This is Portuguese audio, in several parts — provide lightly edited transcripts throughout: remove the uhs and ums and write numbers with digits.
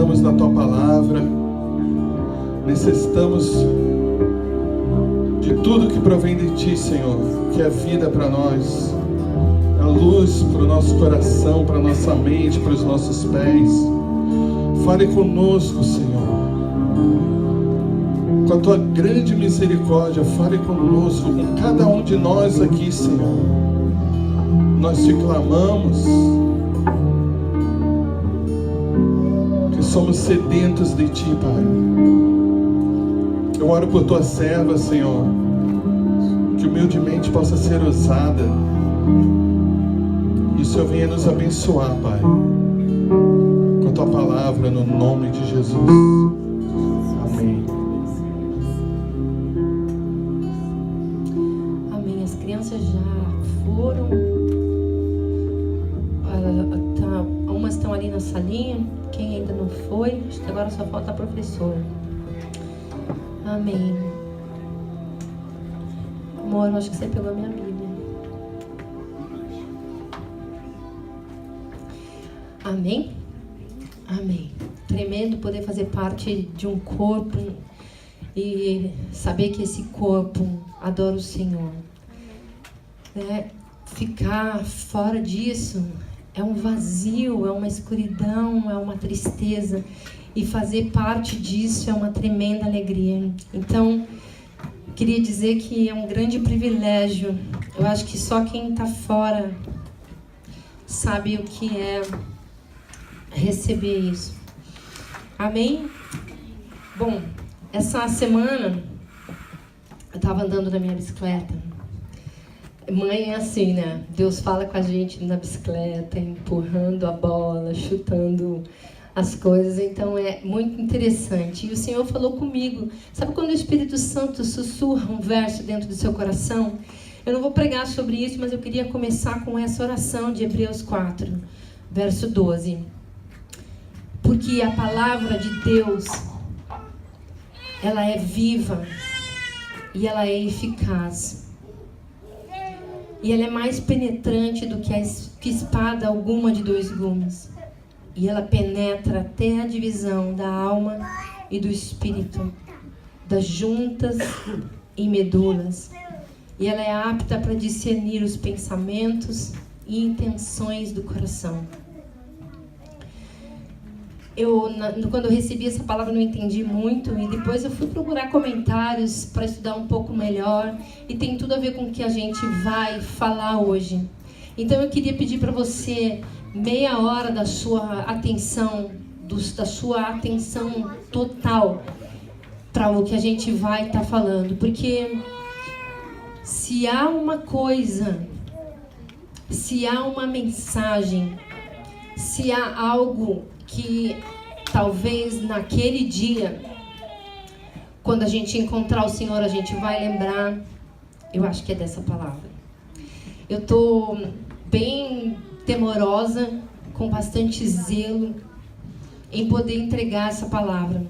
necessitamos da Tua palavra, necessitamos de tudo que provém de Ti, Senhor, que é vida para nós, a luz para o nosso coração, para a nossa mente, para os nossos pés. Fale conosco, Senhor, com a Tua grande misericórdia, fale conosco, com cada um de nós aqui, Senhor. Nós Te clamamos, que somos sedentos de Ti, Pai. Eu oro por Tua serva, Senhor, que humildemente possa ser usada, e o Senhor venha nos abençoar, Pai, com a Tua palavra, no nome de Jesus. Amém. Amém. As crianças já foram, umas estão ali na salinha, quem ainda não foi, acho que agora só falta a professora. Amém. Amor, eu acho que você pegou a minha Bíblia. Amém? Amém. Tremendo poder fazer parte de um corpo e saber que esse corpo adora o Senhor. Ficar fora disso é um vazio, é uma escuridão, é uma tristeza. E fazer parte disso é uma tremenda alegria. Então, queria dizer que é um grande privilégio. Eu acho que só quem está fora sabe o que é receber isso. Amém? Bom, essa semana eu estava andando na minha bicicleta. Mãe é assim, né? Deus fala com a gente na bicicleta, empurrando a bola, chutando as coisas, então é muito interessante. E o Senhor falou comigo. Sabe quando o Espírito Santo sussurra um verso dentro do seu coração? Eu não vou pregar sobre isso, mas eu queria começar com essa oração de Hebreus 4, verso 12. Porque a palavra de Deus, ela é viva e ela é eficaz. E ela é mais penetrante do que a espada alguma de 2 gumes. E ela penetra até a divisão da alma e do espírito, das juntas e medulas. E ela é apta para discernir os pensamentos e intenções do coração. Quando eu recebi essa palavra, não entendi muito. E depois eu fui procurar comentários para estudar um pouco melhor. E tem tudo a ver com o que a gente vai falar hoje. Então eu queria pedir para você meia hora da sua atenção, da sua atenção total para o que a gente vai estar falando. Porque se há uma coisa, se há uma mensagem, se há algo que talvez naquele dia, quando a gente encontrar o Senhor, a gente vai lembrar, eu acho que é dessa palavra. Eu estou bem temorosa, com bastante zelo, em poder entregar essa palavra.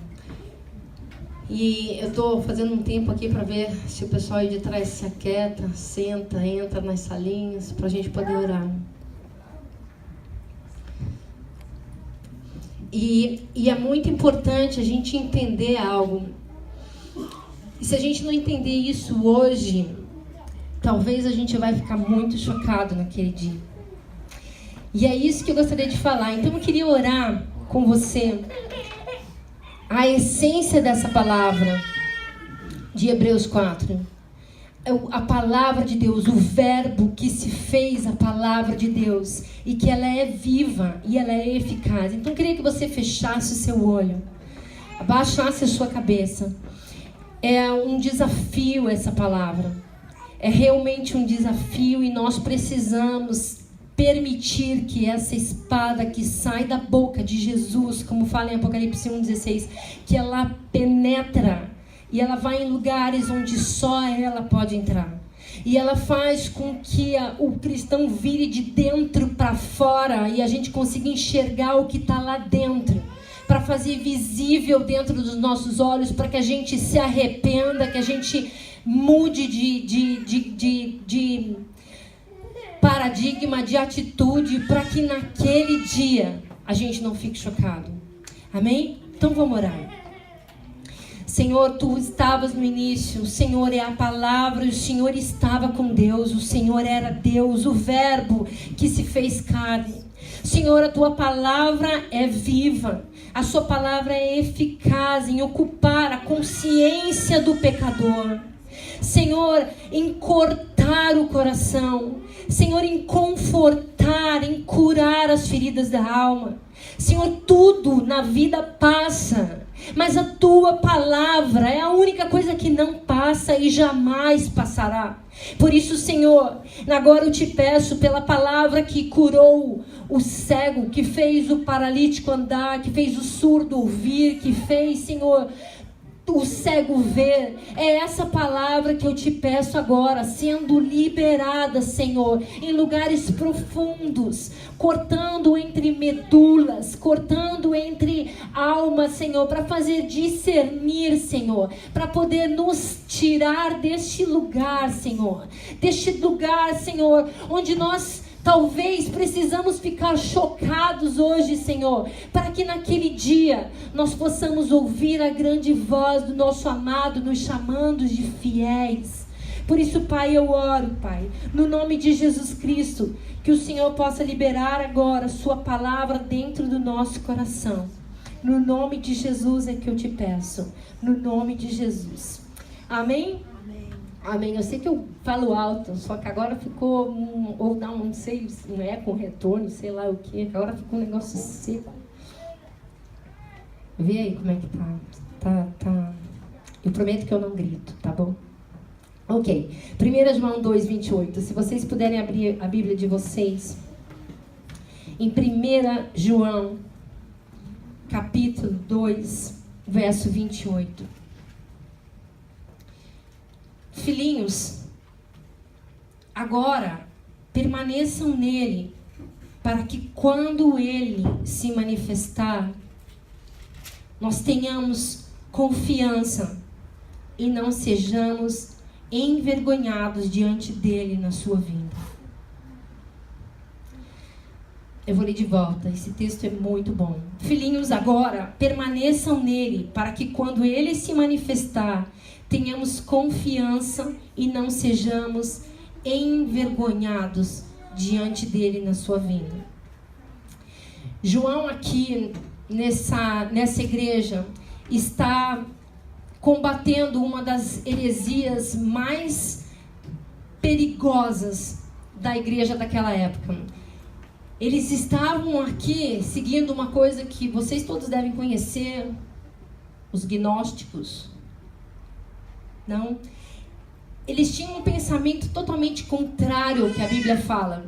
E eu estou fazendo um tempo aqui para ver se o pessoal aí de trás se aquieta, senta, entra nas salinhas, para a gente poder orar. E é muito importante a gente entender algo. E se a gente não entender isso hoje, talvez a gente vai ficar muito chocado naquele dia. E é isso que eu gostaria de falar. Então eu queria orar com você a essência dessa palavra de Hebreus 4. A palavra de Deus, o verbo que se fez a palavra de Deus, e que ela é viva e ela é eficaz. Então eu queria que você fechasse o seu olho, abaixasse a sua cabeça. É um desafio essa palavra, é realmente um desafio, e nós precisamos permitir que essa espada que sai da boca de Jesus, como fala em Apocalipse 1,16, que ela penetra e ela vai em lugares onde só ela pode entrar. E ela faz com que o cristão vire de dentro para fora e a gente consiga enxergar o que está lá dentro, para fazer visível dentro dos nossos olhos, para que a gente se arrependa, que a gente mude de paradigma, de atitude, para que naquele dia a gente não fique chocado. Amém? Então vamos orar. Senhor, Tu estavas no início, o Senhor é a palavra, o Senhor estava com Deus, o Senhor era Deus, o verbo que se fez carne. Senhor, a Tua palavra é viva, a Sua palavra é eficaz em ocupar a consciência do pecador. Senhor, em cortar o coração, Senhor, em confortar, em curar as feridas da alma. Senhor, tudo na vida passa, mas a Tua palavra é a única coisa que não passa e jamais passará. Por isso, Senhor, agora eu te peço pela palavra que curou o cego, que fez o paralítico andar, que fez o surdo ouvir, que fez, Senhor, o cego ver. É essa palavra que eu te peço agora, sendo liberada, Senhor, em lugares profundos, cortando entre medulas, cortando entre almas, Senhor, para fazer discernir, Senhor, para poder nos tirar deste lugar, Senhor, onde nós talvez precisamos ficar chocados hoje, Senhor, para que naquele dia nós possamos ouvir a grande voz do nosso amado nos chamando de fiéis. Por isso, Pai, eu oro, Pai, no nome de Jesus Cristo, que o Senhor possa liberar agora a Sua palavra dentro do nosso coração. No nome de Jesus é que eu te peço, no nome de Jesus. Amém? Amém. Eu sei que eu falo alto, só que agora ficou, ou não sei, não é com retorno, sei lá o que, agora ficou um negócio seco. Vê aí como é que tá. Eu prometo que eu não grito, tá bom? Ok. 1 João 2:28. Se vocês puderem abrir a Bíblia de vocês, em 1 João, capítulo 2, verso 28. Filhinhos, agora permaneçam nele, para que quando ele se manifestar, nós tenhamos confiança e não sejamos envergonhados diante dele na sua vinda. Eu vou ler de volta, esse texto é muito bom. Filhinhos, agora permaneçam nele, para que quando ele se manifestar, tenhamos confiança e não sejamos envergonhados diante dele na sua vinda. João aqui nessa igreja está combatendo uma das heresias mais perigosas da igreja daquela época. Eles estavam aqui seguindo uma coisa que vocês todos devem conhecer, os gnósticos. Não, eles tinham um pensamento totalmente contrário ao que a Bíblia fala.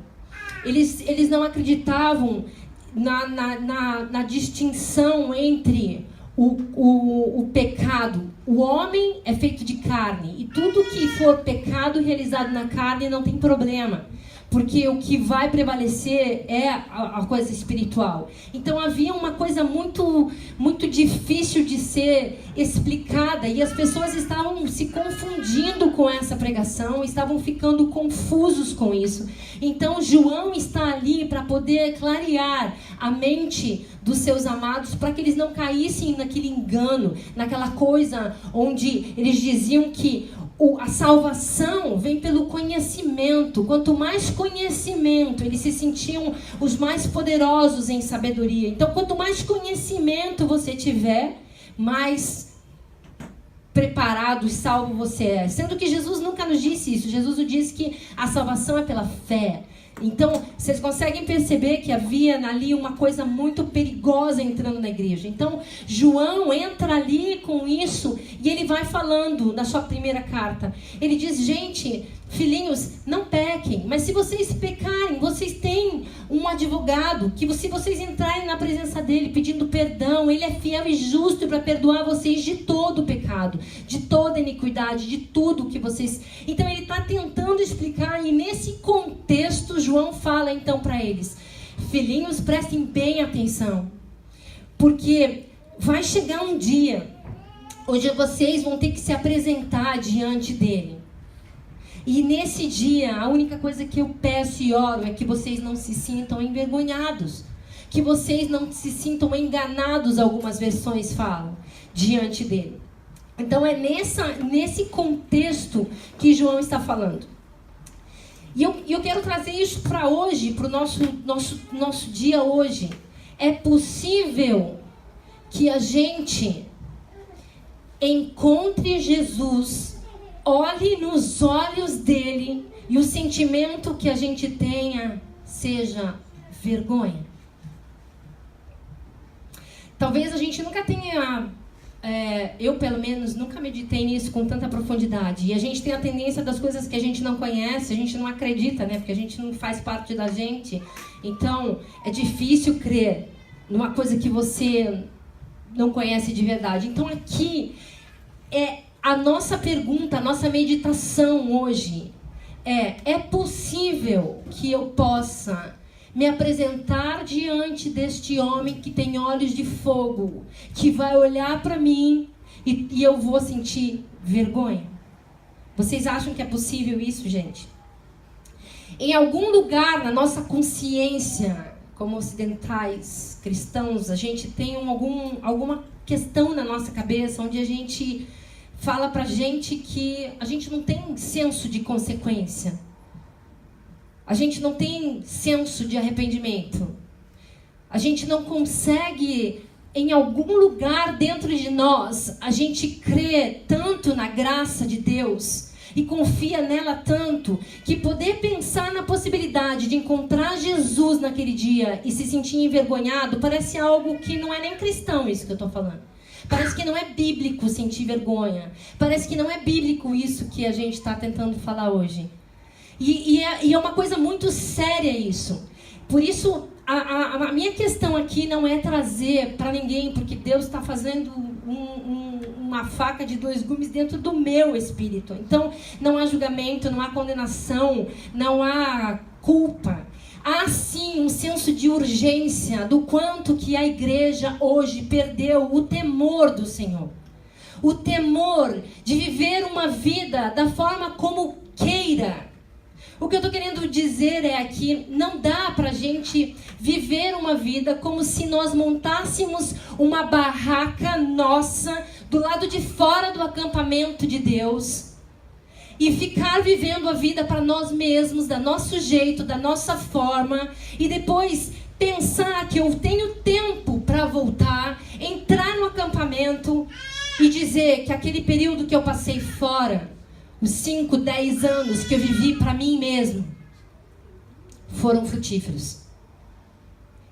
Eles não acreditavam na distinção entre o pecado. O homem é feito de carne, e tudo que for pecado realizado na carne não tem problema, porque o que vai prevalecer é a coisa espiritual. Então havia uma coisa muito, muito difícil de ser explicada, e as pessoas estavam se confundindo com essa pregação, estavam ficando confusos com isso. Então João está ali para poder clarear a mente dos seus amados, para que eles não caíssem naquele engano, naquela coisa onde eles diziam que a salvação vem pelo conhecimento. Quanto mais conhecimento, eles se sentiam os mais poderosos em sabedoria. Então, quanto mais conhecimento você tiver, mais preparado e salvo você é. Sendo que Jesus nunca nos disse isso. Jesus nos disse que a salvação é pela fé. Então, vocês conseguem perceber que havia ali uma coisa muito perigosa entrando na igreja. Então, João entra ali com isso e ele vai falando na sua primeira carta. Ele diz, gente, filhinhos, não pequem, mas se vocês pecarem, vocês têm um advogado, que se vocês entrarem na presença dele pedindo perdão, ele é fiel e justo para perdoar vocês de todo o pecado, de toda iniquidade, de tudo que vocês... Então ele está tentando explicar, e nesse contexto João fala então para eles, filhinhos, prestem bem atenção, porque vai chegar um dia onde vocês vão ter que se apresentar diante dele. E nesse dia, a única coisa que eu peço e oro é que vocês não se sintam envergonhados. que vocês não se sintam enganados, algumas versões falam, diante dele. Então é nesse contexto que João está falando. E eu quero trazer isso para hoje, para o nosso dia hoje. É possível que a gente encontre Jesus, olhe nos olhos dele e o sentimento que a gente tenha seja vergonha. Talvez a gente nunca tenha, eu pelo menos nunca meditei nisso com tanta profundidade. E a gente tem a tendência das coisas que a gente não conhece, a gente não acredita, né? Porque a gente não faz parte da gente. Então é difícil crer numa coisa que você não conhece de verdade. Então aqui é a nossa pergunta, a nossa meditação hoje é possível que eu possa me apresentar diante deste homem que tem olhos de fogo, que vai olhar para mim e eu vou sentir vergonha? Vocês acham que é possível isso, gente? Em algum lugar na nossa consciência, como ocidentais cristãos, a gente tem alguma questão na nossa cabeça onde a gente fala pra gente que a gente não tem senso de consequência. A gente não tem senso de arrependimento. A gente não consegue, em algum lugar dentro de nós, a gente crê tanto na graça de Deus e confia nela tanto, que poder pensar na possibilidade de encontrar Jesus naquele dia e se sentir envergonhado parece algo que não é nem cristão, isso que eu estou falando. Parece que não é bíblico sentir vergonha. Parece que não é bíblico isso que a gente está tentando falar hoje. E é uma coisa muito séria isso. Por isso, a minha questão aqui não é trazer para ninguém, porque Deus está fazendo uma faca de dois gumes dentro do meu espírito. Então, não há julgamento, não há condenação, não há culpa. Há sim um senso de urgência do quanto que a igreja hoje perdeu o temor do Senhor. O temor de viver uma vida da forma como queira. O que eu estou querendo dizer é que não dá para a gente viver uma vida como se nós montássemos uma barraca nossa do lado de fora do acampamento de Deus e ficar vivendo a vida para nós mesmos, do nosso jeito, da nossa forma, e depois pensar que eu tenho tempo para voltar, entrar no acampamento e dizer que aquele período que eu passei fora, os 5, 10 anos que eu vivi para mim mesmo, foram frutíferos.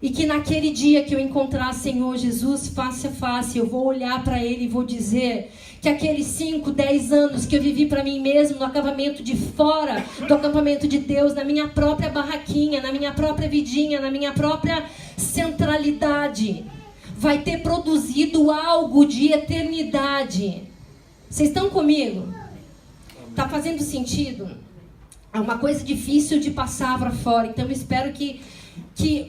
E que naquele dia que eu encontrar Senhor Jesus face a face, eu vou olhar para Ele e vou dizer que aqueles 5, 10 anos que eu vivi para mim mesmo, no acampamento de fora do acampamento de Deus, na minha própria barraquinha, na minha própria vidinha, na minha própria centralidade, vai ter produzido algo de eternidade. Vocês estão comigo? Tá fazendo sentido? É uma coisa difícil de passar para fora. Então eu espero que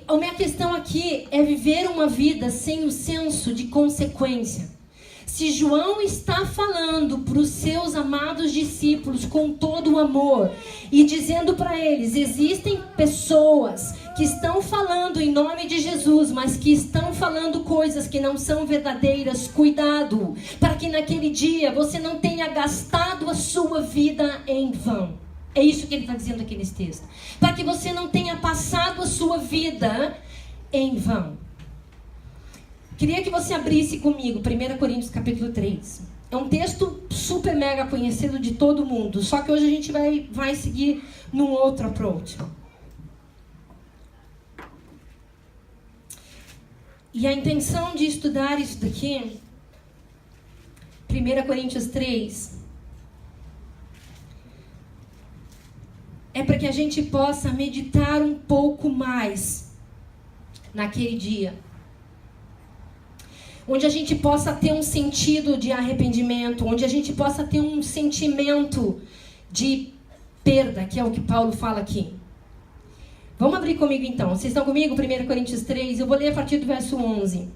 a minha questão aqui é viver uma vida sem o senso de consequência. Se João está falando para os seus amados discípulos com todo o amor e dizendo para eles, existem pessoas que estão falando em nome de Jesus, mas que estão falando coisas que não são verdadeiras, cuidado, para que naquele dia você não tenha gastado a sua vida em vão. É isso que ele está dizendo aqui nesse texto. Para que você não tenha passado a sua vida em vão. Queria que você abrisse comigo 1 Coríntios capítulo 3. É um texto super mega conhecido de todo mundo. Só que hoje a gente vai seguir num outro approach. E a intenção de estudar isso daqui, 1 Coríntios 3, é para que a gente possa meditar um pouco mais naquele dia. Onde a gente possa ter um sentido de arrependimento, onde a gente possa ter um sentimento de perda, que é o que Paulo fala aqui. Vamos abrir comigo então. Vocês estão comigo? 1 Coríntios 3, eu vou ler a partir do verso 11.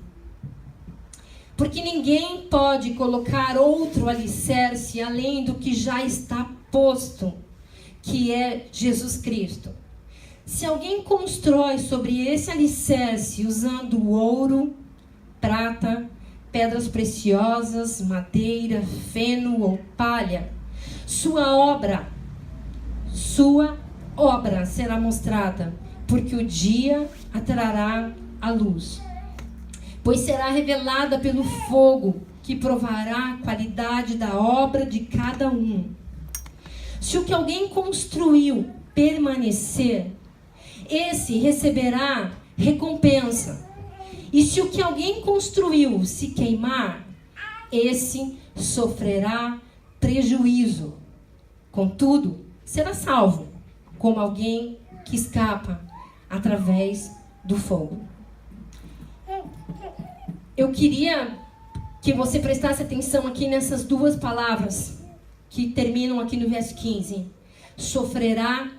Porque ninguém pode colocar outro alicerce além do que já está posto, que é Jesus Cristo. se alguém constrói sobre esse alicerce usando ouro, prata, pedras preciosas, madeira, feno ou palha, sua obra será mostrada, porque o dia a trará à luz. Pois será revelada pelo fogo, que provará a qualidade da obra de cada um. Se o que alguém construiu permanecer, esse receberá recompensa. E se o que alguém construiu se queimar, esse sofrerá prejuízo. Contudo, será salvo, como alguém que escapa através do fogo. Eu queria que você prestasse atenção aqui nessas duas palavras que terminam aqui no verso 15. Sofrerá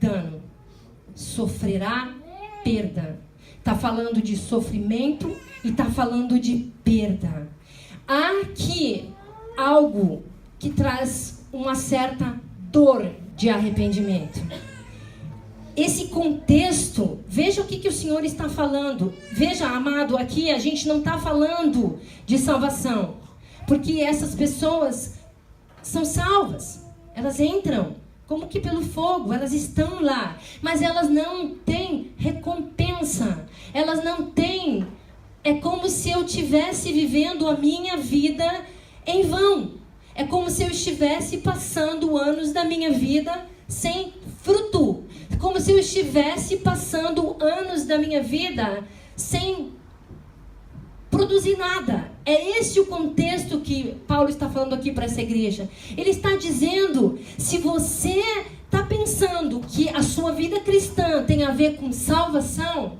dano, sofrerá perda. Está falando de sofrimento e está falando de perda. Há aqui algo que traz uma certa dor de arrependimento. Esse contexto, veja o que o Senhor está falando. Veja, amado, aqui a gente não está falando de salvação, porque essas pessoas são salvas. Elas entram como que pelo fogo, elas estão lá, mas elas não têm recompensa. Elas não têm. É como se eu estivesse vivendo a minha vida em vão. É como se eu estivesse passando anos da minha vida sem fruto. Como se eu estivesse passando anos da minha vida sem produzir nada. É esse o contexto que Paulo está falando aqui para essa igreja. Ele está dizendo, se você está pensando que a sua vida cristã tem a ver com salvação,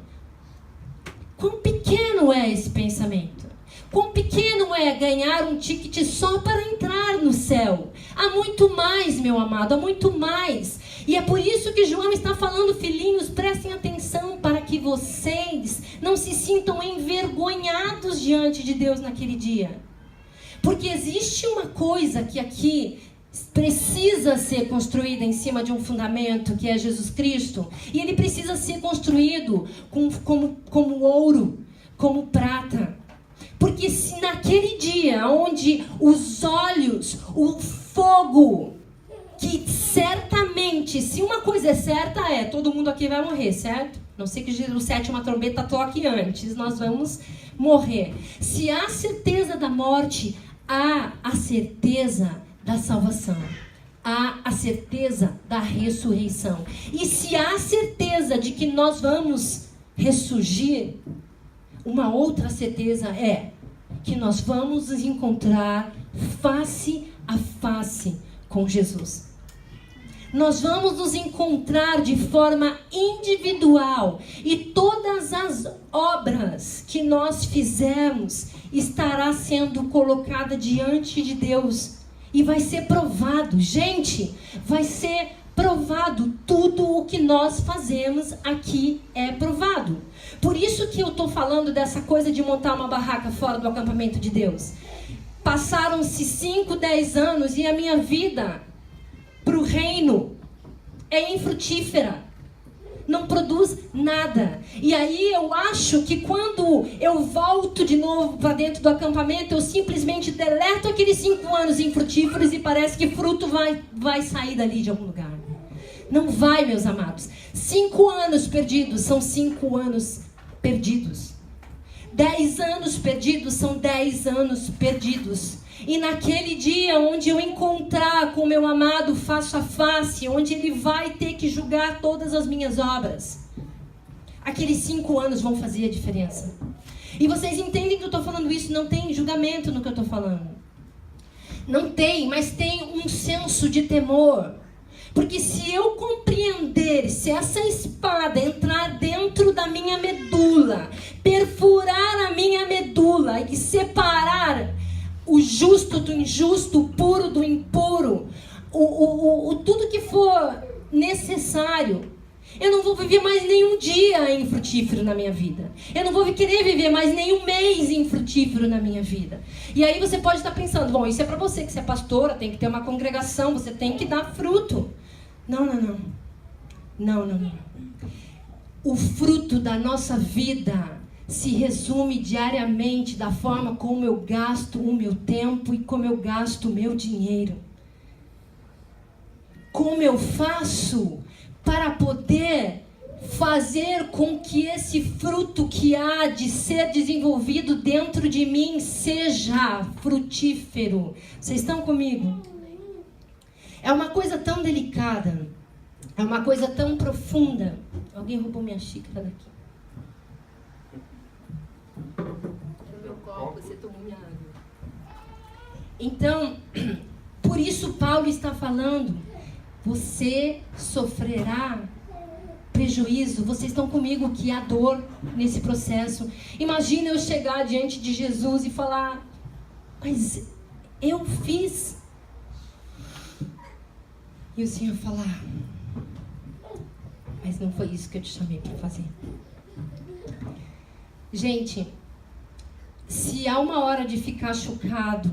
quão pequeno é esse pensamento? Quão pequeno é ganhar um ticket só para entrar no céu? Há muito mais, meu amado, há muito mais. E é por isso que João está falando, filhinhos, prestem atenção para que vocês não se sintam envergonhados diante de Deus naquele dia. Porque existe uma coisa que aqui precisa ser construída em cima de um fundamento, que é Jesus Cristo. E ele precisa ser construído como ouro, como prata. Porque se naquele dia onde os olhos, o fogo, que certamente, se uma coisa é certa, todo mundo aqui vai morrer, certo? Não sei que o sétima trombeta toque antes, nós vamos morrer. Se há certeza da morte, há a certeza da salvação. Há a certeza da ressurreição. E se há certeza de que nós vamos ressurgir, uma outra certeza é que nós vamos nos encontrar face a face com Jesus. Nós vamos nos encontrar de forma individual e todas as obras que nós fizemos estará sendo colocada diante de Deus e vai ser provado. Gente, vai ser provado. Tudo o que nós fazemos aqui é provado. Por isso que eu estou falando dessa coisa de montar uma barraca fora do acampamento de Deus. Passaram-se 5, 10 anos e a minha vida para o reino é infrutífera. Não produz nada. E aí eu acho que quando eu volto de novo para dentro do acampamento, eu simplesmente deleto aqueles 5 anos infrutíferos e parece que fruto vai sair dali de algum lugar. Não vai, meus amados. 5 anos perdidos são 5 anos perdidos. 10 anos perdidos são 10 anos perdidos. E naquele dia onde eu encontrar com o meu amado face a face, onde ele vai ter que julgar todas as minhas obras, aqueles 5 anos vão fazer a diferença. E vocês entendem que eu estou falando isso? Não tem julgamento no que eu estou falando. Não tem, mas tem um senso de temor. Porque se eu compreender, se essa espada entrar dentro da minha medula, perfurar a minha medula e separar o justo do injusto, o puro do impuro, tudo que for necessário, eu não vou viver mais nenhum dia infrutífero na minha vida. Eu não vou querer viver mais nenhum mês infrutífero na minha vida. E aí você pode estar pensando, bom, isso é para você que você é pastora, tem que ter uma congregação, você tem que dar fruto. Não. Não. O fruto da nossa vida se resume diariamente da forma como eu gasto o meu tempo e como eu gasto o meu dinheiro. Como eu faço para poder fazer com que esse fruto que há de ser desenvolvido dentro de mim seja frutífero. Vocês estão comigo? É uma coisa tão delicada, é uma coisa tão profunda. Alguém roubou minha xícara daqui. Era o meu copo, você tomou minha água. Então, por isso Paulo está falando, você sofrerá prejuízo. Vocês estão comigo que há dor nesse processo. Imagina eu chegar diante de Jesus e falar, mas eu fiz. E o Senhor falar, mas não foi isso que eu te chamei para fazer. Gente, se há uma hora de ficar chocado,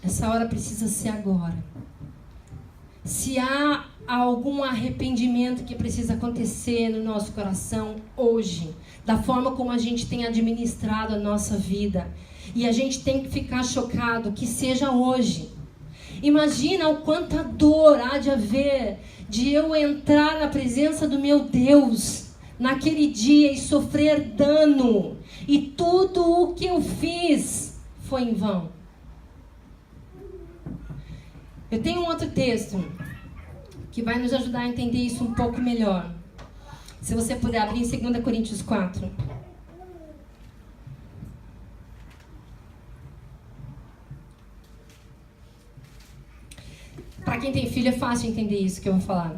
essa hora precisa ser agora. Se há algum arrependimento que precisa acontecer no nosso coração hoje, da forma como a gente tem administrado a nossa vida, e a gente tem que ficar chocado, que seja hoje. Imagina o quanta dor há de haver de eu entrar na presença do meu Deus naquele dia e sofrer dano, e tudo o que eu fiz foi em vão. Eu tenho um outro texto que vai nos ajudar a entender isso um pouco melhor. Se você puder abrir em 2 Coríntios 4. Para quem tem filho é fácil entender isso que eu vou falar.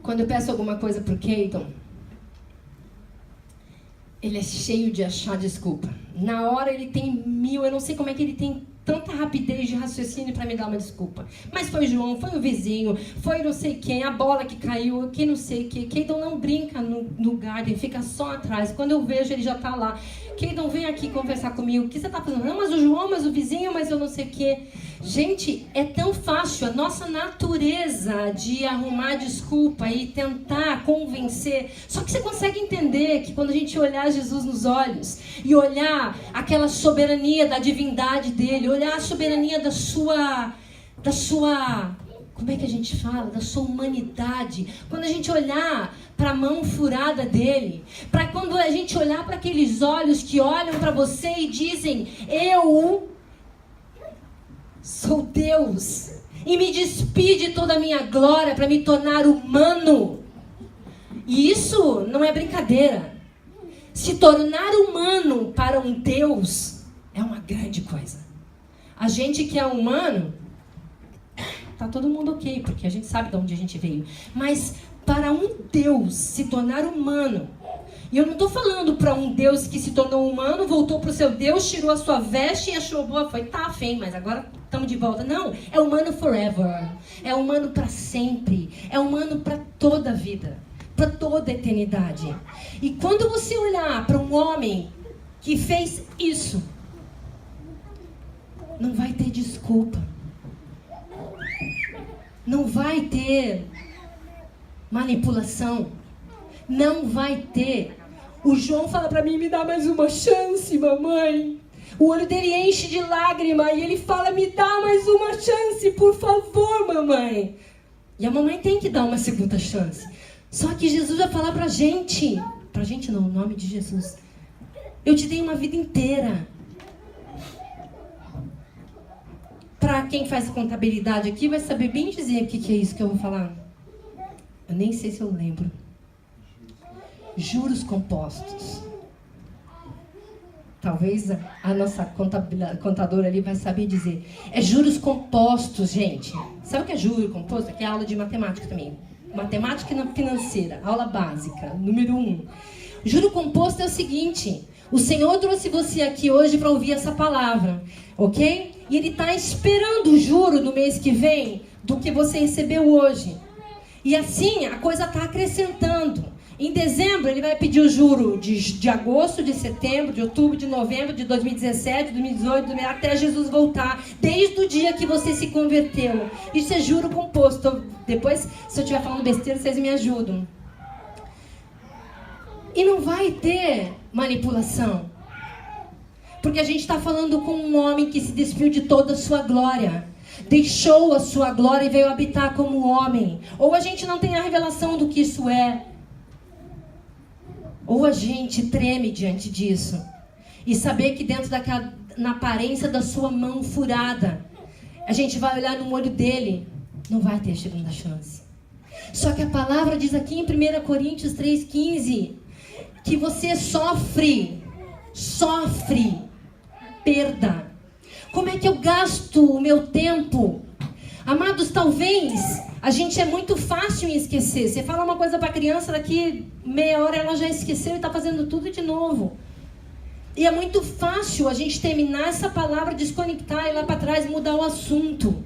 Quando eu peço alguma coisa pro Keaton, ele é cheio de achar desculpa. Na hora ele tem 1000, eu não sei como é que ele tem tanta rapidez de raciocínio para me dar uma desculpa. Mas foi o João, foi o vizinho, foi não sei quem, a bola que caiu, quem não sei o que. Keaton não brinca no garden, fica só atrás. Quando eu vejo, ele já tá lá. Keaton, vem aqui conversar comigo. O que você tá fazendo? Não, mas o João, mas o vizinho, mas eu não sei o que. Gente, é tão fácil. A nossa natureza de arrumar desculpa e tentar convencer. Só que você consegue entender que quando a gente olhar Jesus nos olhos e olhar aquela soberania da divindade dele, olhar a soberania da sua, como é que a gente fala? Da sua humanidade. Quando a gente olhar para a mão furada dele, para quando a gente olhar para aqueles olhos que olham para você e dizem, eu sou Deus, e me despide toda a minha glória para me tornar humano. E isso não é brincadeira. Se tornar humano para um Deus é uma grande coisa. A gente que é humano, tá todo mundo ok, porque a gente sabe de onde a gente veio. Mas para um Deus se tornar humano, e eu não estou falando para um Deus que se tornou humano, voltou para o seu Deus, tirou a sua veste e achou boa, foi feio, mas agora estamos de volta. Não, é humano forever, é humano para sempre, é humano para toda a vida, para toda a eternidade. E quando você olhar para um homem que fez isso, não vai ter desculpa. Não vai ter manipulação. Não vai ter. O João fala pra mim, me dá mais uma chance, mamãe. O olho dele enche de lágrima e ele fala, me dá mais uma chance, por favor, mamãe. E a mamãe tem que dar uma segunda chance. Só que Jesus vai falar pra gente não, no nome de Jesus. Eu te dei uma vida inteira. Para quem faz contabilidade aqui, vai saber bem dizer o que é isso que eu vou falar. Eu nem sei se eu lembro. Juros compostos. Talvez a nossa contadora ali vai saber dizer. É juros compostos, gente. Sabe o que é juro composto? Aqui é aula de matemática também. Matemática financeira, aula básica, número 1. Juro composto é o seguinte. O Senhor trouxe você aqui hoje para ouvir essa palavra, ok? E Ele está esperando o juro no mês que vem do que você recebeu hoje. E assim a coisa está acrescentando. Em dezembro, ele vai pedir o juro de agosto, de setembro, de outubro, de novembro, de 2017, 2018, até Jesus voltar, desde o dia que você se converteu. Isso é juro composto. Depois, se eu estiver falando besteira, vocês me ajudam. E não vai ter manipulação. Porque a gente está falando com um homem que se despiu de toda a sua glória. Deixou a sua glória e veio habitar como homem. Ou a gente não tem a revelação do que isso é, ou a gente treme diante disso. E saber que dentro na aparência da sua mão furada, a gente vai olhar no olho dele, não vai ter segunda chance. Só que a palavra diz aqui em 1 Coríntios 3,15, que você sofre perda. Como é que eu gasto o meu tempo? Amados, talvez a gente é muito fácil em esquecer. Você fala uma coisa para a criança, daqui meia hora ela já esqueceu e está fazendo tudo de novo. E é muito fácil a gente terminar essa palavra, desconectar e lá para trás mudar o assunto.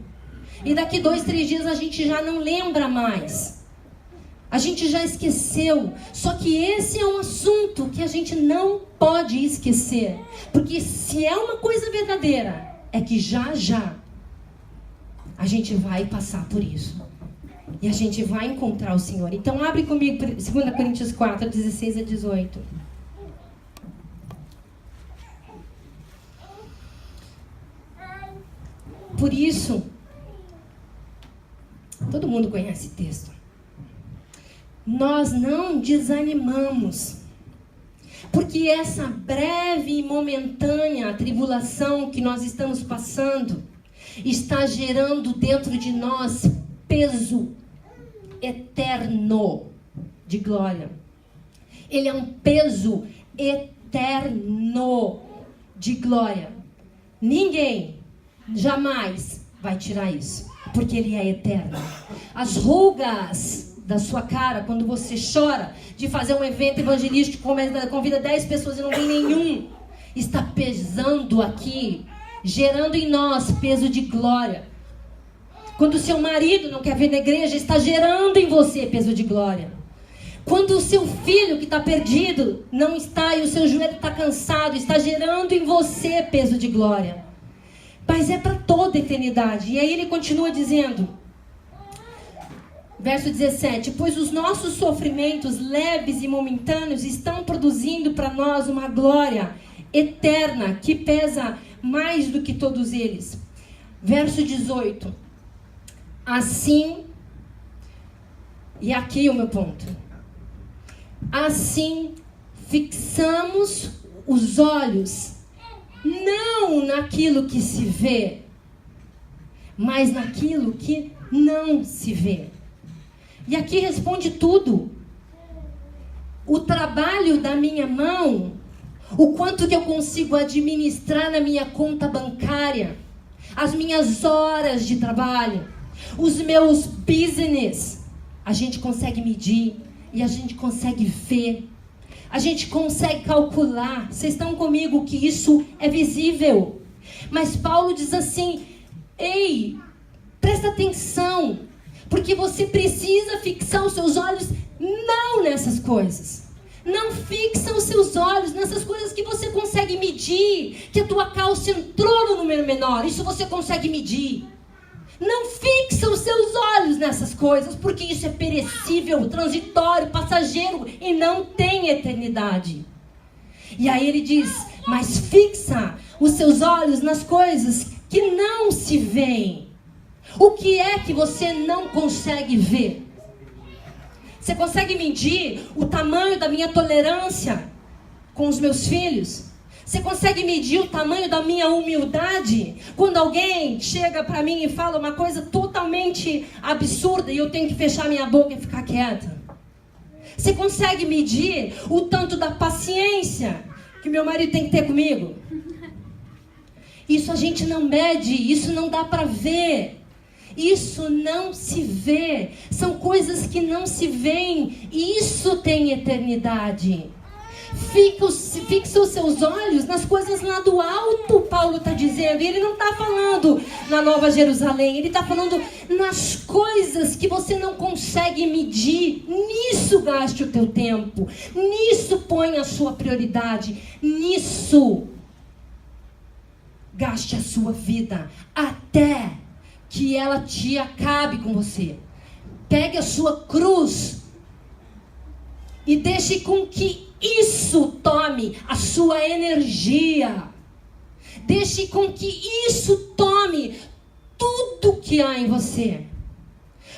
E daqui 2, 3 dias a gente já não lembra mais. A gente já esqueceu. Só que esse é um assunto que a gente não pode esquecer. Porque se é uma coisa verdadeira, é que já a gente vai passar por isso. E a gente vai encontrar o Senhor. Então abre comigo 2 Coríntios 4, 16 a 18. Por isso, todo mundo conhece esse texto. Nós não desanimamos. Porque essa breve e momentânea tribulação que nós estamos passando está gerando dentro de nós peso eterno de glória. Ele é um peso eterno de glória. Ninguém jamais vai tirar isso, porque ele é eterno. As rugas da sua cara, quando você chora de fazer um evento evangelístico, convida 10 pessoas e não vem nenhum, está pesando aqui, gerando em nós peso de glória. Quando o seu marido não quer vir na igreja, está gerando em você peso de glória. Quando o seu filho que está perdido não está e o seu joelho está cansado, está gerando em você peso de glória. Mas é para toda a eternidade. E aí ele continua dizendo, verso 17, pois os nossos sofrimentos leves e momentâneos estão produzindo para nós uma glória eterna que pesa mais do que todos eles. Verso 18, assim, e aqui o meu ponto, assim fixamos os olhos não naquilo que se vê, mas naquilo que não se vê. E aqui responde tudo. O trabalho da minha mão, o quanto que eu consigo administrar na minha conta bancária, as minhas horas de trabalho, os meus business, a gente consegue medir e a gente consegue ver. A gente consegue calcular. Vocês estão comigo que isso é visível. Mas Paulo diz assim, ei, presta atenção, porque você precisa fixar os seus olhos não nessas coisas. Não fixa os seus olhos nessas coisas que você consegue medir, que a tua calça entrou no número menor, isso você consegue medir. Não fixa os seus olhos nessas coisas, porque isso é perecível, transitório, passageiro e não tem eternidade. E aí ele diz, mas fixa os seus olhos nas coisas que não se veem. O que é que você não consegue ver? Você consegue medir o tamanho da minha tolerância com os meus filhos? Você consegue medir o tamanho da minha humildade? Quando alguém chega para mim e fala uma coisa totalmente absurda e eu tenho que fechar minha boca e ficar quieta. Você consegue medir o tanto da paciência que meu marido tem que ter comigo? Isso a gente não mede, isso não dá para ver. Isso não se vê. São coisas que não se veem. Isso tem eternidade. Fixa os seus olhos nas coisas lá do alto, Paulo está dizendo. E ele não está falando na Nova Jerusalém. Ele está falando nas coisas que você não consegue medir. Nisso gaste o teu tempo. Nisso ponha a sua prioridade. Nisso gaste a sua vida. Até que ela te acabe com você. Pegue a sua cruz e deixe com que isso tome a sua energia. Deixe com que isso tome tudo que há em você.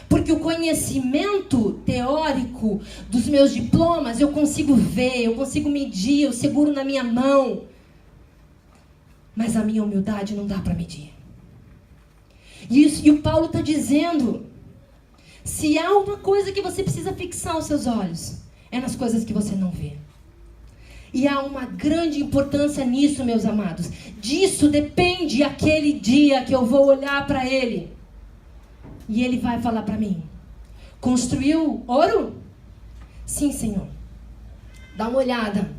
Porque o conhecimento teórico dos meus diplomas eu consigo ver, eu consigo medir, eu seguro na minha mão. Mas a minha humildade não dá para medir. E o Paulo está dizendo, se há uma coisa que você precisa fixar os seus olhos, é nas coisas que você não vê. E há uma grande importância nisso, meus amados. Disso depende aquele dia que eu vou olhar para ele. E ele vai falar para mim, construiu ouro? Sim, Senhor. Dá uma olhada.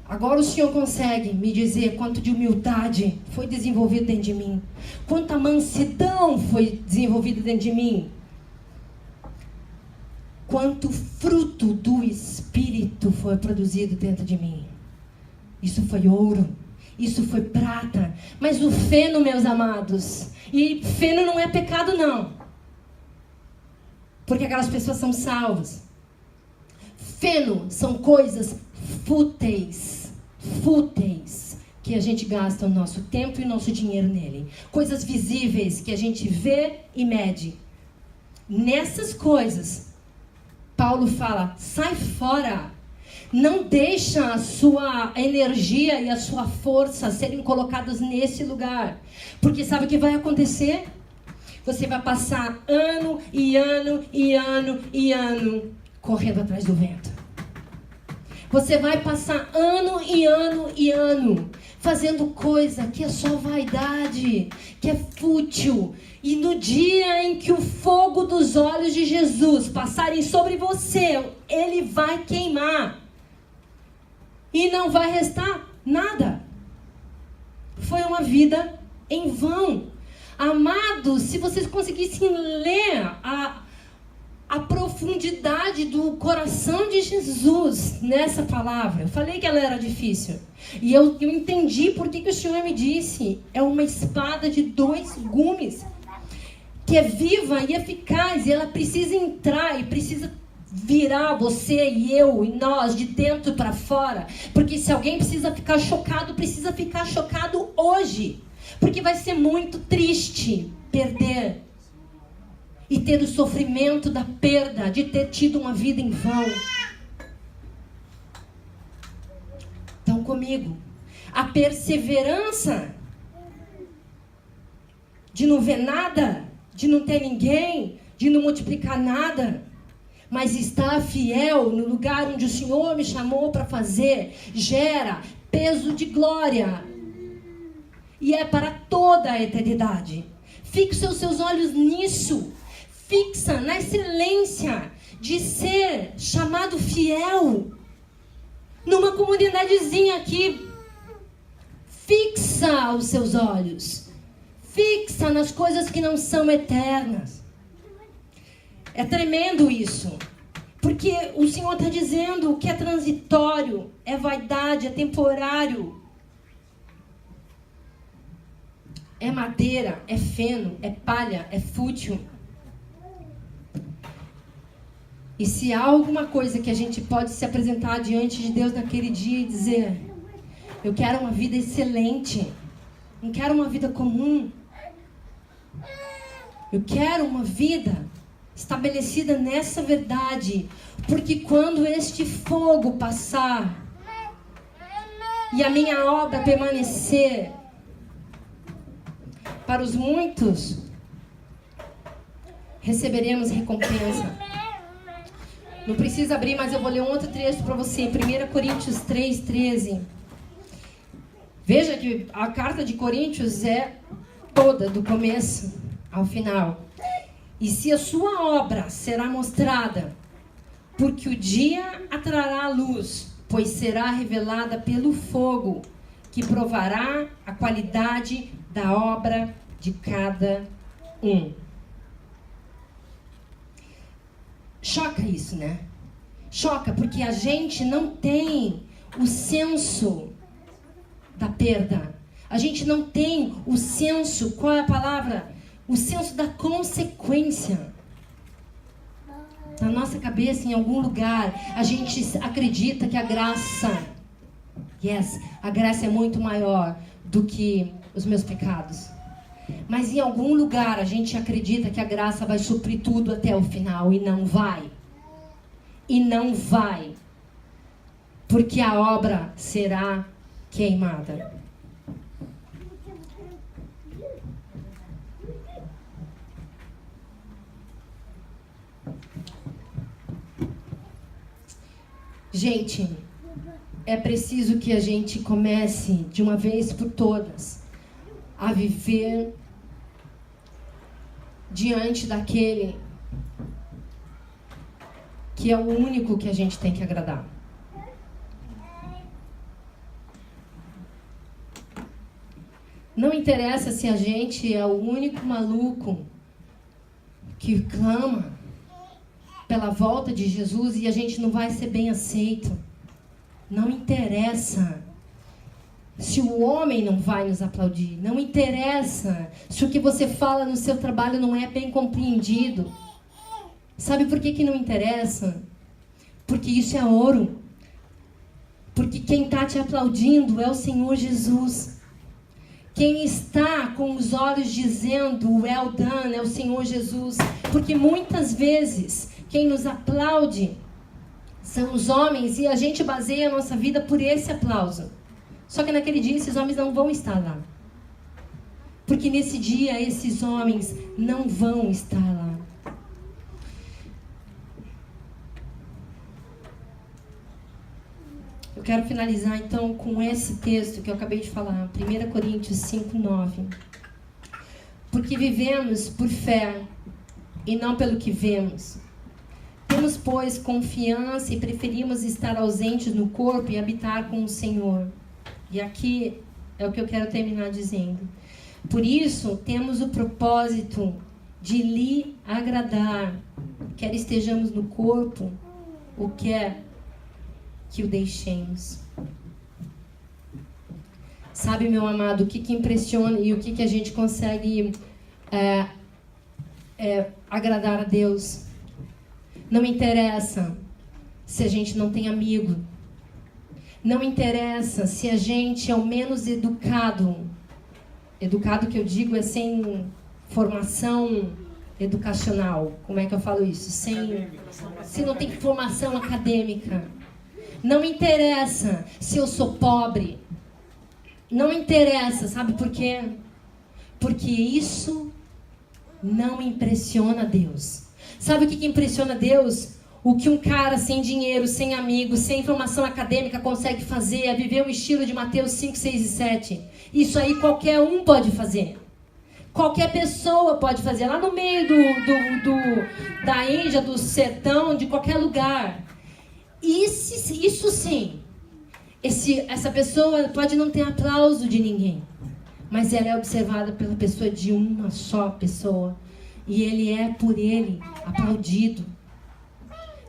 Agora o Senhor consegue me dizer quanto de humildade foi desenvolvido dentro de mim. Quanta mansidão foi desenvolvida dentro de mim. Quanto fruto do Espírito foi produzido dentro de mim. Isso foi ouro. Isso foi prata. Mas o feno, meus amados. E feno não é pecado, não. Porque aquelas pessoas são salvas. Feno são coisas fúteis. Fúteis. Que a gente gasta o nosso tempo e o nosso dinheiro nele. Coisas visíveis que a gente vê e mede. Nessas coisas, Paulo fala, sai fora. Não deixa a sua energia e a sua força serem colocados nesse lugar. Porque sabe o que vai acontecer? Você vai passar ano e ano e ano e ano correndo atrás do vento. Você vai passar ano e ano e ano fazendo coisa que é só vaidade, que é fútil. E no dia em que o fogo dos olhos de Jesus passarem sobre você, ele vai queimar. E não vai restar nada. Foi uma vida em vão. Amados, se vocês conseguissem ler a profundidade do coração de Jesus nessa palavra. Eu falei que ela era difícil. E eu entendi por que o Senhor me disse. É uma espada de 2 gumes. Que é viva e eficaz. E ela precisa entrar e precisa virar você e eu e nós de dentro para fora. Porque se alguém precisa ficar chocado hoje. Porque vai ser muito triste perder. E ter o sofrimento da perda de ter tido uma vida em vão. Então comigo. A perseverança de não ver nada, de não ter ninguém, de não multiplicar nada, mas estar fiel no lugar onde o Senhor me chamou para fazer, gera peso de glória. E é para toda a eternidade. Fixe os seus olhos nisso. Fixa na excelência de ser chamado fiel numa comunidadezinha aqui. Fixa os seus olhos. Fixa nas coisas que não são eternas. É tremendo isso. Porque o Senhor está dizendo que é transitório, é vaidade, é temporário. É madeira, é feno, é palha, é fútil. E se há alguma coisa que a gente pode se apresentar diante de Deus naquele dia e dizer, eu quero uma vida excelente, não quero uma vida comum, eu quero uma vida estabelecida nessa verdade, porque quando este fogo passar e a minha obra permanecer, para os muitos receberemos recompensa. Não precisa abrir, mas eu vou ler um outro texto para você. 1 Coríntios 3:13. Veja que a carta de Coríntios é toda, do começo ao final. E se a sua obra será mostrada, porque o dia atrará a luz, pois será revelada pelo fogo, que provará a qualidade da obra de cada um. Choca isso, né? Choca porque a gente não tem o senso da perda. A gente não tem o senso, qual é a palavra? O senso da consequência. Na nossa cabeça, em algum lugar, a gente acredita que a graça, a graça é muito maior do que os meus pecados. Mas em algum lugar a gente acredita que a graça vai suprir tudo até o final, e não vai. E não vai. Porque a obra será queimada. Gente, é preciso que a gente comece de uma vez por todas a viver diante daquele que é o único que a gente tem que agradar. Não interessa se a gente é o único maluco que clama pela volta de Jesus e a gente não vai ser bem aceito. Não interessa se o homem não vai nos aplaudir. Não interessa se o que você fala no seu trabalho não é bem compreendido. Sabe por que não interessa? Porque isso é ouro. Porque quem está te aplaudindo é o Senhor Jesus. Quem está com os olhos dizendo well done é o Senhor Jesus. Porque muitas vezes quem nos aplaude são os homens e a gente baseia a nossa vida por esse aplauso. Só que naquele dia esses homens não vão estar lá. Porque nesse dia esses homens não vão estar lá. Eu quero finalizar então com esse texto que eu acabei de falar, 1 Coríntios 5:9. Porque vivemos por fé e não pelo que vemos. Temos, pois, confiança e preferimos estar ausentes no corpo e habitar com o Senhor. E aqui é o que eu quero terminar dizendo. Por isso, temos o propósito de lhe agradar, quer estejamos no corpo, ou quer que o deixemos. Sabe, meu amado, o que impressiona e o que a gente consegue agradar a Deus? Não interessa se a gente não tem amigo. Não interessa se a gente é o menos educado. Educado que eu digo é sem formação educacional. Como é que eu falo isso? Se não tem formação acadêmica. Não interessa se eu sou pobre. Não interessa, sabe por quê? Porque isso não impressiona Deus. Sabe o que impressiona Deus? O que um cara sem dinheiro, sem amigos, sem formação acadêmica consegue fazer é viver o estilo de Mateus 5, 6 e 7. Isso aí qualquer um pode fazer. Qualquer pessoa pode fazer. Lá no meio da Índia, do sertão, de qualquer lugar. Isso sim. Essa pessoa pode não ter aplauso de ninguém. Mas ela é observada pela pessoa de uma só pessoa. E ele é, por ele, aplaudido.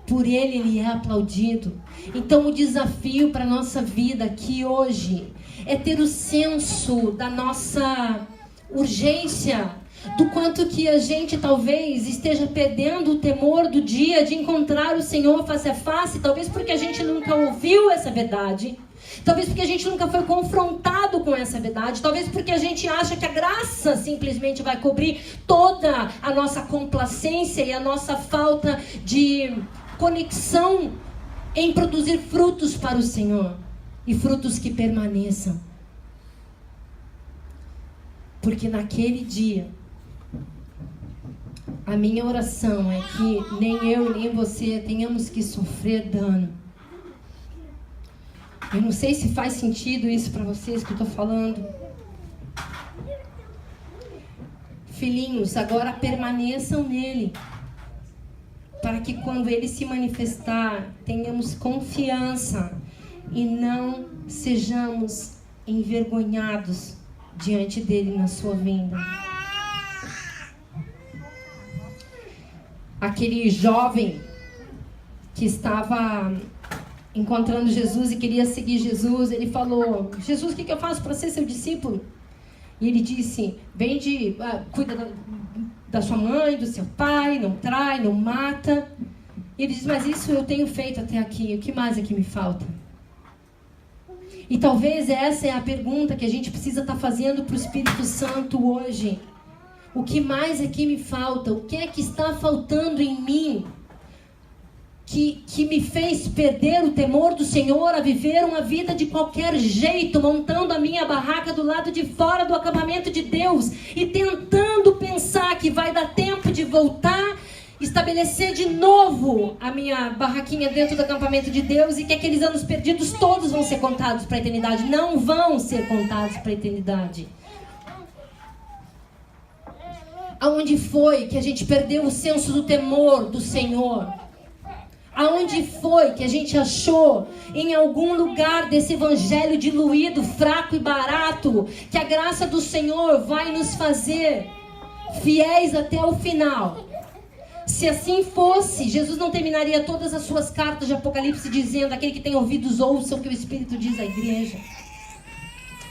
Por ele é aplaudido. Então o desafio para a nossa vida aqui hoje é ter o senso da nossa urgência, do quanto que a gente talvez esteja perdendo o temor do dia de encontrar o Senhor face a face, talvez porque a gente nunca ouviu essa verdade, talvez porque a gente nunca foi confrontado com essa verdade, talvez porque a gente acha que a graça simplesmente vai cobrir toda a nossa complacência e a nossa falta de conexão em produzir frutos para o Senhor e frutos que permaneçam. Porque naquele dia, a minha oração é que nem eu nem você tenhamos que sofrer dano. Eu não sei se faz sentido isso para vocês que eu estou falando. Filhinhos, agora permaneçam nele, para que quando ele se manifestar, tenhamos confiança e não sejamos envergonhados diante dele na sua vinda. Aquele jovem que estava encontrando Jesus e queria seguir Jesus, ele falou: Jesus, o que eu faço para ser seu discípulo? E ele disse: cuida da sua mãe, do seu pai, não trai, não mata. E ele diz: mas isso eu tenho feito até aqui, o que mais é que me falta? E talvez essa é a pergunta que a gente precisa estar fazendo para o Espírito Santo hoje. O que mais é que me falta? O que é que está faltando em mim que me fez perder o temor do Senhor, a viver uma vida de qualquer jeito, montando a minha barraca do lado de fora do acampamento de Deus e tentando pensar que vai dar tempo de voltar, estabelecer de novo a minha barraquinha dentro do acampamento de Deus, e que aqueles anos perdidos todos vão ser contados para a eternidade. Não vão ser contados para a eternidade. Aonde foi que a gente perdeu o senso do temor do Senhor? Aonde foi que a gente achou em algum lugar desse evangelho diluído, fraco e barato, que a graça do Senhor vai nos fazer fiéis até o final? Se assim fosse, Jesus não terminaria todas as suas cartas de Apocalipse dizendo: aquele que tem ouvidos ouça o que o Espírito diz à igreja.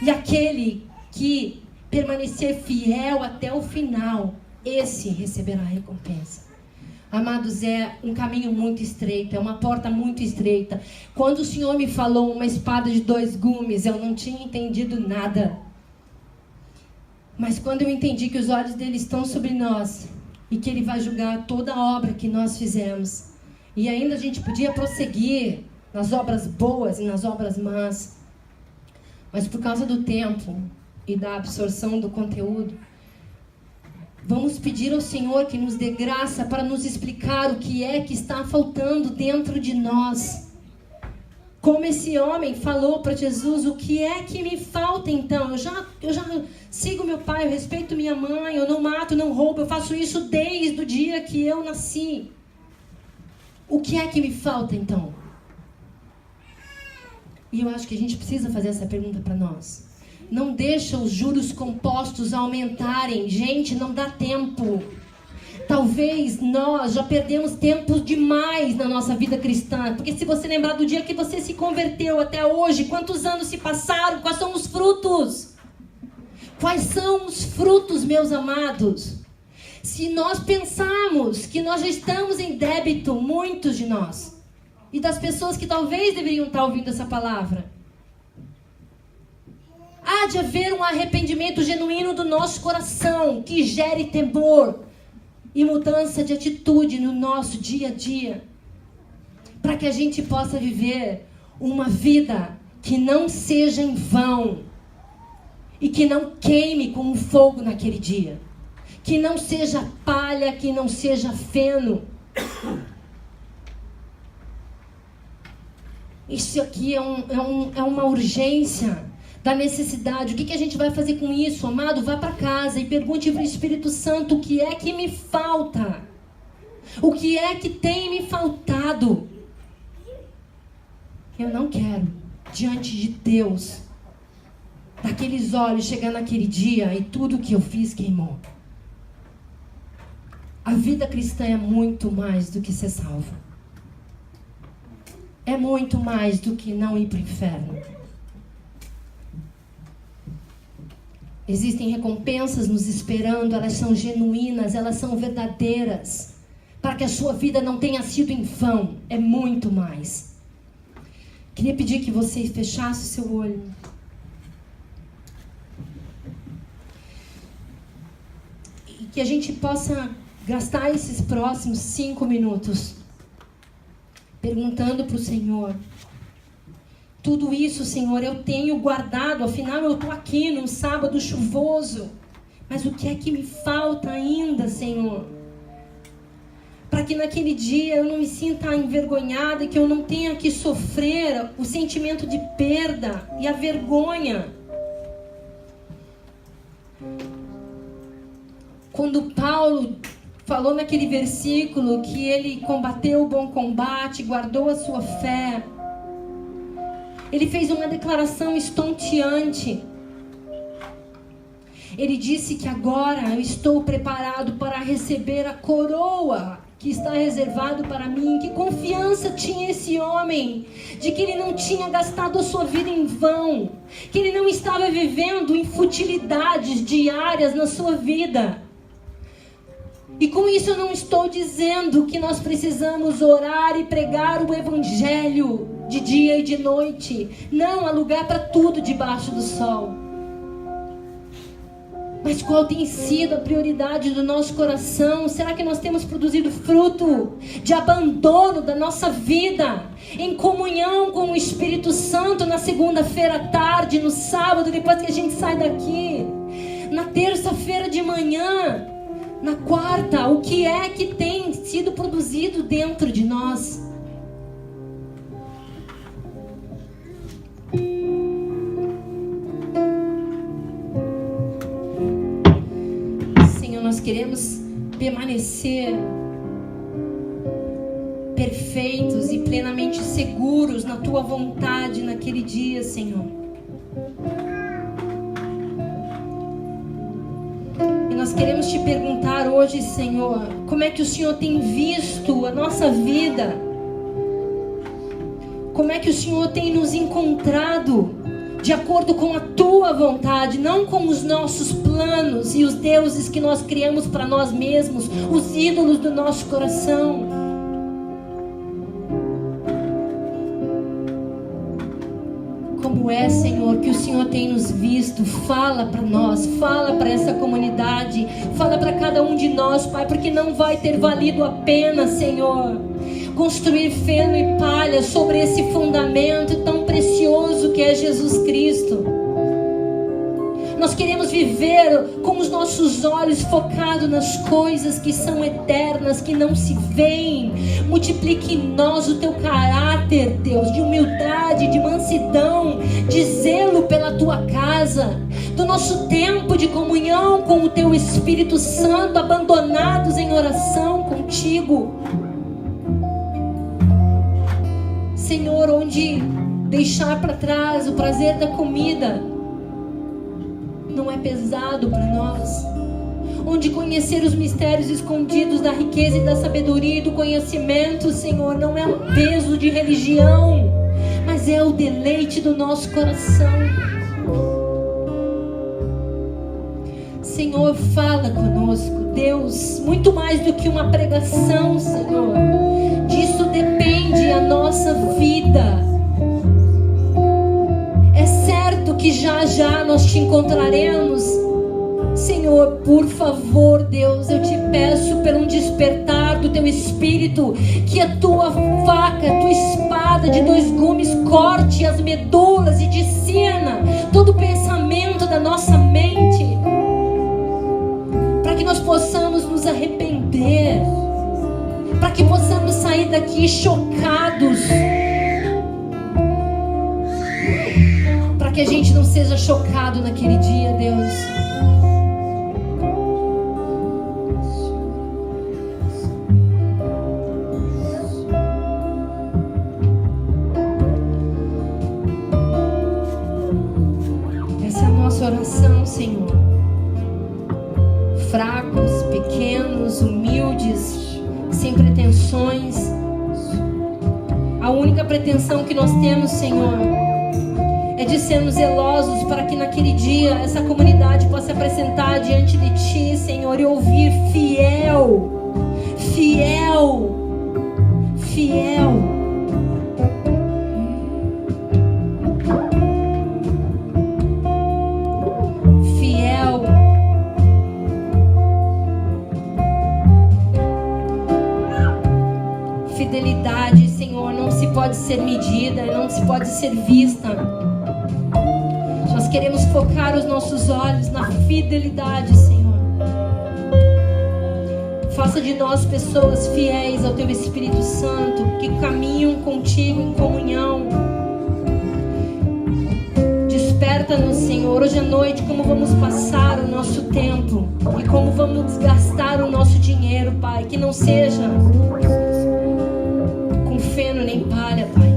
E aquele que permanecer fiel até o final, esse receberá a recompensa. Amados, é um caminho muito estreito, é uma porta muito estreita. Quando o Senhor me falou uma espada de 2 gumes, eu não tinha entendido nada. Mas quando eu entendi que os olhos dele estão sobre nós e que ele vai julgar toda a obra que nós fizemos, e ainda a gente podia prosseguir nas obras boas e nas obras más, mas por causa do tempo e da absorção do conteúdo, vamos pedir ao Senhor que nos dê graça para nos explicar o que é que está faltando dentro de nós. Como esse homem falou para Jesus: o que é que me falta então? Eu já sigo meu pai, eu respeito minha mãe, eu não mato, não roubo, eu faço isso desde o dia que eu nasci. O que é que me falta então? E eu acho que a gente precisa fazer essa pergunta para nós. Não deixa os juros compostos aumentarem. Gente, não dá tempo. Talvez nós já perdemos tempo demais na nossa vida cristã. Porque se você lembrar do dia que você se converteu até hoje, quantos anos se passaram? Quais são os frutos? Quais são os frutos, meus amados? Se nós pensarmos que nós já estamos em débito, muitos de nós, e das pessoas que talvez deveriam estar ouvindo essa palavra, há de haver um arrependimento genuíno do nosso coração, que gere temor e mudança de atitude no nosso dia a dia, para que a gente possa viver uma vida que não seja em vão e que não queime como fogo naquele dia, que não seja palha, que não seja feno. Isso aqui é uma urgência da necessidade. O que a gente vai fazer com isso, amado? Vá para casa e pergunte para o Espírito Santo: o que é que me falta? O que é que tem me faltado? Eu não quero, diante de Deus, daqueles olhos, chegar naquele dia e tudo que eu fiz queimou. A vida cristã é muito mais do que ser salvo. É muito mais do que não ir para o inferno. Existem recompensas nos esperando, elas são genuínas, elas são verdadeiras, para que a sua vida não tenha sido em vão. É muito mais. Queria pedir que você fechasse o seu olho. E que a gente possa gastar esses próximos 5 minutos perguntando para o Senhor: tudo isso, Senhor, eu tenho guardado, afinal eu estou aqui num sábado chuvoso, mas o que é que me falta ainda, Senhor? Para que naquele dia eu não me sinta envergonhada e que eu não tenha que sofrer o sentimento de perda e a vergonha. Quando Paulo falou naquele versículo que ele combateu o bom combate, guardou a sua fé, Ele fez uma declaração estonteante. Ele disse que agora eu estou preparado para receber a coroa que está reservado para mim. Que confiança tinha esse homem de que ele não tinha gastado a sua vida em vão, que ele não estava vivendo em futilidades diárias na sua vida. E com isso eu não estou dizendo que nós precisamos orar e pregar o evangelho de dia e de noite. Não, há lugar para tudo debaixo do sol. Mas qual tem sido a prioridade do nosso coração? Será que nós temos produzido fruto de abandono da nossa vida em comunhão com o Espírito Santo na segunda-feira à tarde, no sábado, depois que a gente sai daqui, na terça-feira de manhã, na quarta? O que é que tem sido produzido dentro de nós? Nós queremos permanecer perfeitos e plenamente seguros na Tua vontade naquele dia, Senhor. E nós queremos Te perguntar hoje, Senhor, como é que o Senhor tem visto a nossa vida? Como é que o Senhor tem nos encontrado de acordo com a Tua vontade, não com os nossos planos e os deuses que nós criamos para nós mesmos, os ídolos do nosso coração. Como é, Senhor, que o Senhor tem nos visto? Fala para nós, fala para essa comunidade, fala para cada um de nós, Pai, porque não vai ter valido a pena, Senhor, construir feno e palha sobre esse fundamento tão precioso que é Jesus Cristo. Nós queremos viver com os nossos olhos focados nas coisas que são eternas, que não se veem. Multiplique em nós o Teu caráter, Deus, de humildade, de mansidão, de zelo pela Tua casa, do nosso tempo de comunhão com o Teu Espírito Santo, abandonados em oração contigo. Senhor, onde deixar para trás o prazer da comida não é pesado para nós, onde conhecer os mistérios escondidos da riqueza e da sabedoria e do conhecimento, Senhor, não é um peso de religião, mas é o deleite do nosso coração. Senhor, fala conosco, Deus, muito mais do que uma pregação, Senhor, disso depende a nossa vida. É certo que já já nós Te encontraremos. Senhor, por favor, Deus, eu Te peço por um despertar do Teu Espírito, que a Tua faca, a Tua espada de 2 gumes corte as medulas e discina todo o pensamento da nossa mente, para que nós possamos nos arrepender, para que possamos sair daqui chocados, para que a gente não seja chocado naquele dia, Deus. Essa é a nossa oração, Senhor. Fracos, pequenos, humildes, sem pretensões. A única pretensão que nós temos, Senhor, é de sermos zelosos para que naquele dia essa comunidade possa se apresentar diante de Ti, Senhor, e ouvir fiel, fiel, fiel. Fidelidade, Senhor, não se pode ser medida, não se pode ser vista. Nós queremos focar os nossos olhos na fidelidade, Senhor. Faça de nós pessoas fiéis ao Teu Espírito Santo, que caminham contigo em comunhão. Desperta-nos, Senhor, hoje à noite, como vamos passar o nosso tempo e como vamos gastar o nosso dinheiro, Pai. Que não seja com feno nem palha, Pai.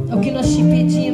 É o que nós Te pedimos.